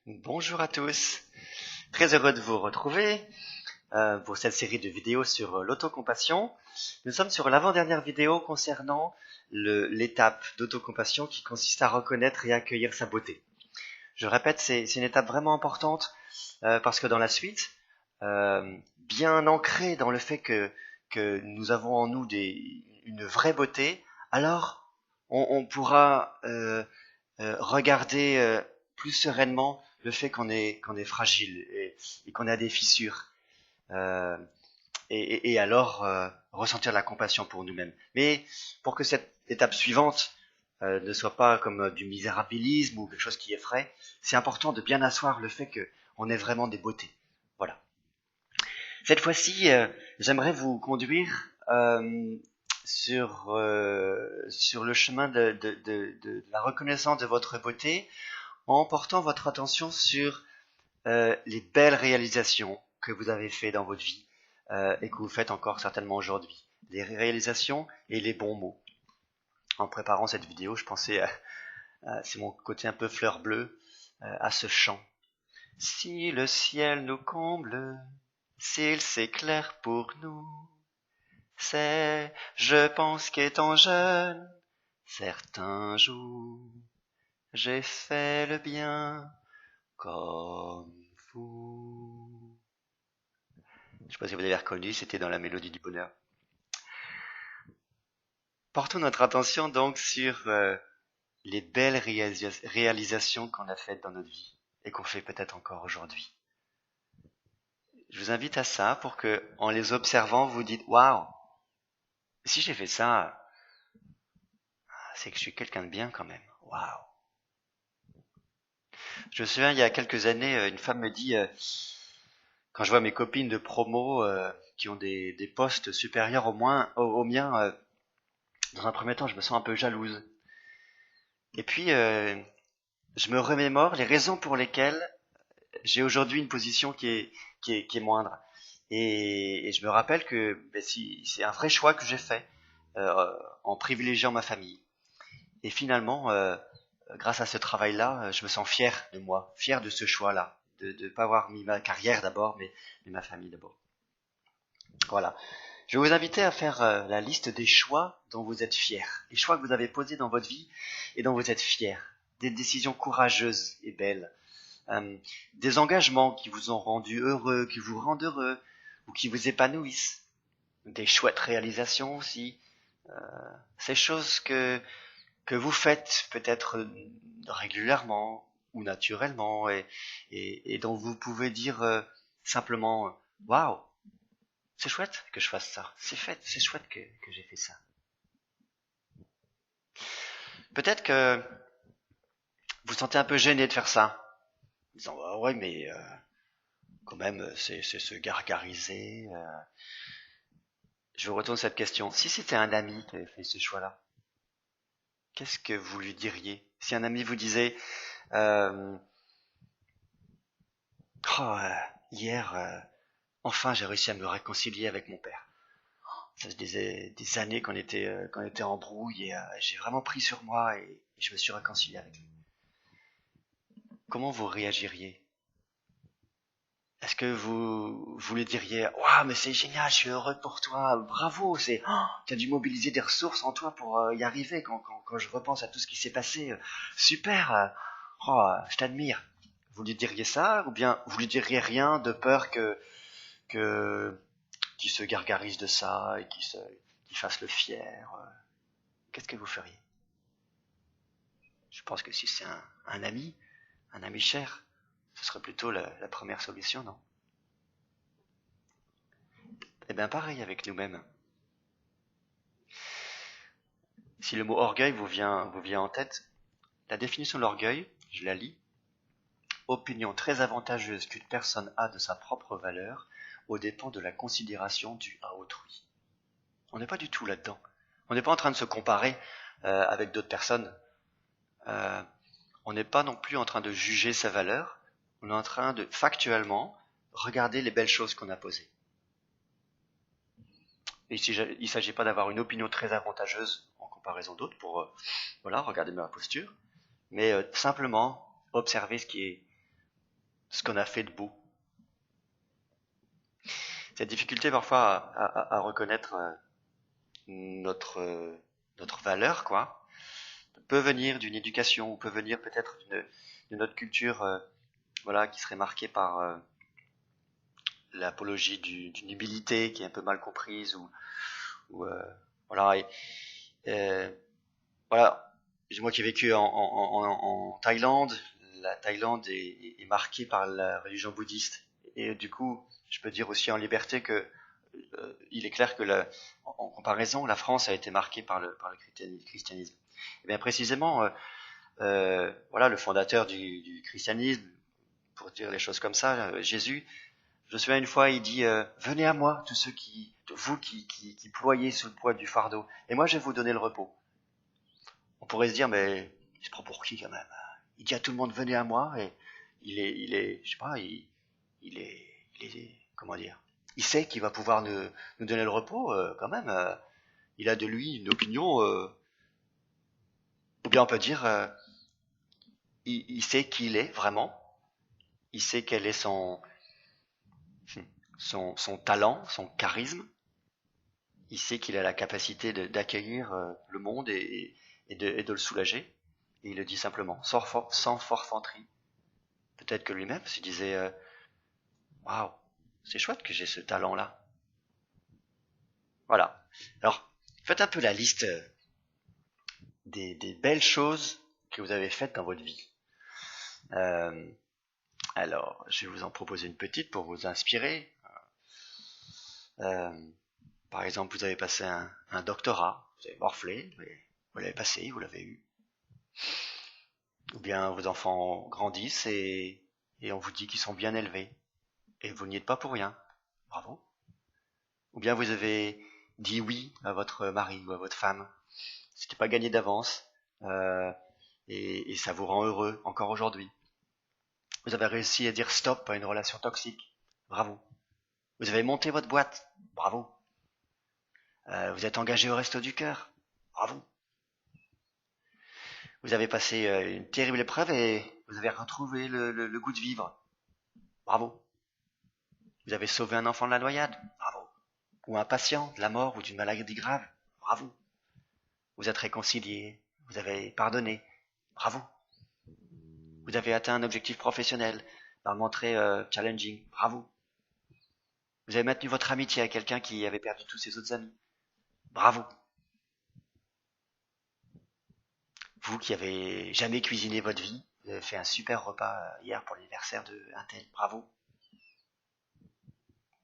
Bonjour à tous, très heureux de vous retrouver pour cette série de vidéos sur l'autocompassion. Nous sommes sur l'avant-dernière vidéo concernant l'étape d'autocompassion qui consiste à reconnaître et accueillir sa beauté. Je répète, c'est une étape vraiment importante parce que dans la suite, bien ancrée dans le fait que nous avons en nous une vraie beauté, alors on pourra regarder plus sereinement le fait qu'on est fragile et qu'on a des fissures et alors ressentir la compassion pour nous-mêmes. Mais pour que cette étape suivante ne soit pas comme du misérabilisme ou quelque chose qui effraie, c'est important de bien asseoir le fait qu'on est vraiment des beautés. Voilà. Cette fois-ci, j'aimerais vous conduire sur le chemin de la reconnaissance de votre beauté en portant votre attention sur les belles réalisations que vous avez faites dans votre vie et que vous faites encore certainement aujourd'hui. Les réalisations et les bons mots. En préparant cette vidéo, je pensais, c'est mon côté un peu fleur bleue, à ce chant. Si le ciel nous comble, s'il s'éclaire pour nous, c'est, je pense qu'étant jeune, certains jours, j'ai fait le bien comme vous. Je ne sais pas si vous avez reconnu, c'était dans la mélodie du bonheur. Portons notre attention donc sur les belles réalisations qu'on a faites dans notre vie et qu'on fait peut-être encore aujourd'hui. Je vous invite à ça pour que, en les observant, vous dites waouh, si j'ai fait ça, c'est que je suis quelqu'un de bien quand même. Waouh. Je me souviens, il y a quelques années, une femme me dit, quand je vois mes copines de promo qui ont des postes supérieurs au mien, dans un premier temps, je me sens un peu jalouse. Et puis, je me remémore les raisons pour lesquelles j'ai aujourd'hui une position qui est moindre. Et je me rappelle que si, c'est un vrai choix que j'ai fait en privilégiant ma famille. Et finalement, grâce à ce travail-là, je me sens fier de moi, fier de ce choix-là, de ne pas avoir mis ma carrière d'abord, mais ma famille d'abord. Voilà. Je vais vous inviter à faire la liste des choix dont vous êtes fiers, les choix que vous avez posés dans votre vie et dont vous êtes fiers, des décisions courageuses et belles, des engagements qui vous ont rendu heureux, qui vous rendent heureux ou qui vous épanouissent, des chouettes réalisations aussi, ces choses que vous faites peut-être régulièrement ou naturellement et dont vous pouvez dire simplement waouh, c'est chouette que je fasse ça, c'est chouette que j'ai fait ça. Peut-être que vous sentez un peu gêné de faire ça, en disant ah ouais mais quand même c'est se gargariser. Je vous retourne cette question. Si c'était un ami qui avait fait ce choix-là, qu'est-ce que vous lui diriez? Si un ami vous disait euh, oh, hier enfin j'ai réussi à me réconcilier avec mon père. Ça faisait des années qu'on était en brouille et j'ai vraiment pris sur moi et je me suis réconcilié avec lui. Comment vous réagiriez? Est-ce que vous lui diriez waouh mais c'est génial, je suis heureux pour toi, bravo, tu as dû mobiliser des ressources en toi pour y arriver quand je repense à tout ce qui s'est passé, super, je t'admire. Vous lui diriez ça ou bien vous lui diriez rien de peur que qu'il se gargarise de ça et qu'il fasse le fier? Qu'est-ce que vous feriez? Je pense que si c'est un ami cher, ce serait plutôt la première solution, non? Eh bien pareil avec nous-mêmes. Si le mot orgueil vous vient en tête, la définition de l'orgueil, je la lis, opinion très avantageuse qu'une personne a de sa propre valeur aux dépens de la considération due à autrui. On n'est pas du tout là-dedans. On n'est pas en train de se comparer avec d'autres personnes. Euh, on n'est pas non plus en train de juger sa valeur. On est en train de factuellement regarder les belles choses qu'on a posées. Et il ne s'agit pas d'avoir une opinion très avantageuse en comparaison d'autres pour voilà, regarder ma posture, mais simplement observer ce qui est ce qu'on a fait de beau. Cette difficulté parfois à reconnaître notre, notre valeur, quoi, peut venir d'une éducation, ou peut venir peut-être d'une autre culture voilà, qui serait marquée par l'apologie d'une humilité qui est un peu mal comprise, ou voilà, euh, voilà. Moi qui ai vécu en Thaïlande, la Thaïlande est marquée par la religion bouddhiste. Et du coup, je peux dire aussi en liberté que il est clair que en comparaison, la France a été marquée par le christianisme. Et bien précisément, voilà, le fondateur du christianisme, pour dire les choses comme ça, Jésus, je me souviens une fois, il dit venez à moi, tous ceux vous qui ployez sous le poids du fardeau, et moi je vais vous donner le repos. On pourrait se dire, mais il se prend pour qui quand même? Il dit à tout le monde venez à moi, et je sais pas, il est, comment dire? Il sait qu'il va pouvoir nous donner le repos quand même. Il a de lui une opinion, ou bien on peut dire, il sait qui il est vraiment. Il sait quel est son talent, son charisme. Il sait qu'il a la capacité d'accueillir le monde et de le soulager. Et il le dit simplement, sans forfanterie. Peut-être que lui-même se disait waouh, c'est chouette que j'ai ce talent-là. Voilà. Alors, faites un peu la liste des belles choses que vous avez faites dans votre vie. Euh, alors, je vais vous en proposer une petite pour vous inspirer. Euh, Par exemple, vous avez passé un doctorat, vous avez morflé, mais vous l'avez passé, vous l'avez eu. Ou bien vos enfants grandissent et on vous dit qu'ils sont bien élevés. Et vous n'y êtes pas pour rien. Bravo. Ou bien vous avez dit oui à votre mari ou à votre femme. C'était pas gagné d'avance. euh, et ça vous rend heureux encore aujourd'hui. Vous avez réussi à dire stop à une relation toxique. Bravo. Vous avez monté votre boîte. Bravo. Vous êtes engagé au Resto du Cœur. Bravo. Vous avez passé une terrible épreuve et vous avez retrouvé le goût de vivre. Bravo. Vous avez sauvé un enfant de la noyade. Bravo. Ou un patient de la mort ou d'une maladie grave. Bravo. Vous êtes réconcilié. Vous avez pardonné. Bravo. Vous avez atteint un objectif professionnel par montrer challenging. Bravo. Vous avez maintenu votre amitié à quelqu'un qui avait perdu tous ses autres amis. Bravo. Vous qui avez jamais cuisiné votre vie, vous avez fait un super repas hier pour l'anniversaire de un tel. Bravo.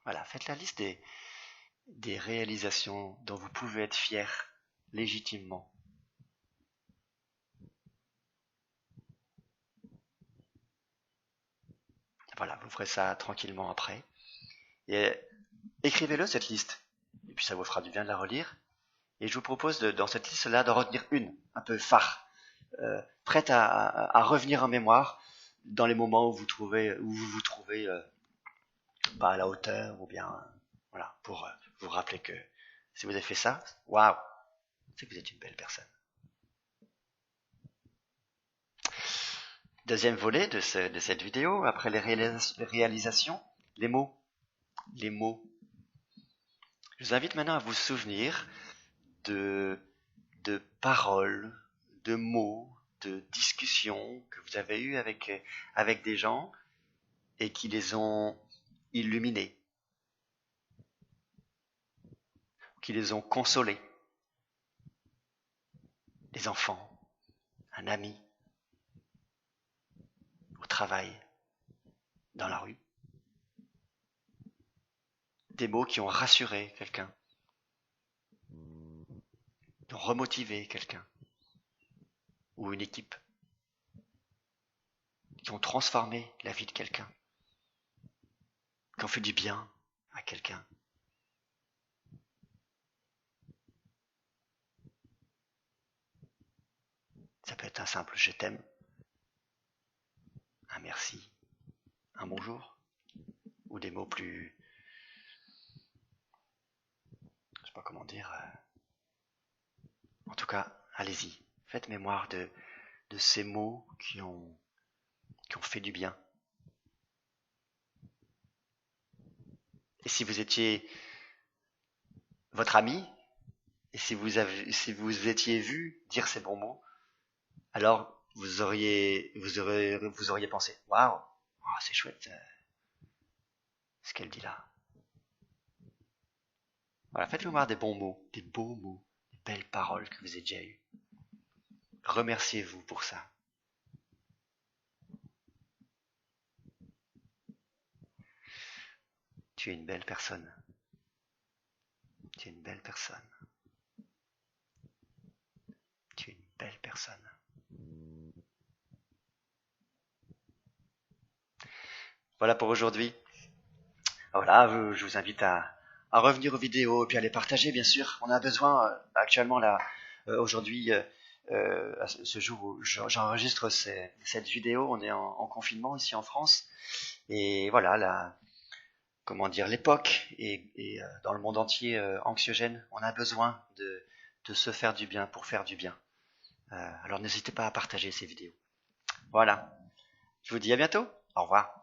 Voilà, faites la liste des réalisations dont vous pouvez être fier légitimement. Voilà, vous ferez ça tranquillement après. Et écrivez-le cette liste. Et puis ça vous fera du bien de la relire. Et je vous propose dans cette liste-là de retenir une, un peu phare, prête à revenir en mémoire dans les moments où vous vous trouvez pas à la hauteur, ou bien voilà, pour vous rappeler que si vous avez fait ça, waouh, c'est que vous êtes une belle personne. Deuxième volet de cette vidéo, après les réalisations, les mots. Les mots. Je vous invite maintenant à vous souvenir de, de paroles, de mots, de discussions que vous avez eues avec des gens et qui les ont illuminés, qui les ont consolés. Des enfants, un ami, au travail, dans la rue. Des mots qui ont rassuré quelqu'un, qui ont remotivé quelqu'un ou une équipe, qui ont transformé la vie de quelqu'un, qui ont fait du bien à quelqu'un. Ça peut être un simple je t'aime, un merci, un bonjour, ou des mots plus, je sais pas comment dire. En tout cas, allez-y, faites mémoire de ces mots qui ont fait du bien. Et si vous étiez votre ami, et si vous étiez vu dire ces bons mots, alors vous auriez pensé, waouh, oh, c'est chouette ce qu'elle dit là. Voilà, faites-vous voir des bons mots, des beaux mots, des belles paroles que vous avez déjà eues. Remerciez-vous pour ça. Tu es une belle personne. Tu es une belle personne. Tu es une belle personne. Voilà pour aujourd'hui. Voilà, je vous invite à revenir aux vidéos et puis à les partager, bien sûr. On a besoin actuellement là, aujourd'hui, à ce jour où j'enregistre cette vidéo, on est en confinement ici en France. Et voilà, comment dire, l'époque et dans le monde entier anxiogène, on a besoin de se faire du bien pour faire du bien. Alors n'hésitez pas à partager ces vidéos. Voilà, je vous dis à bientôt. Au revoir.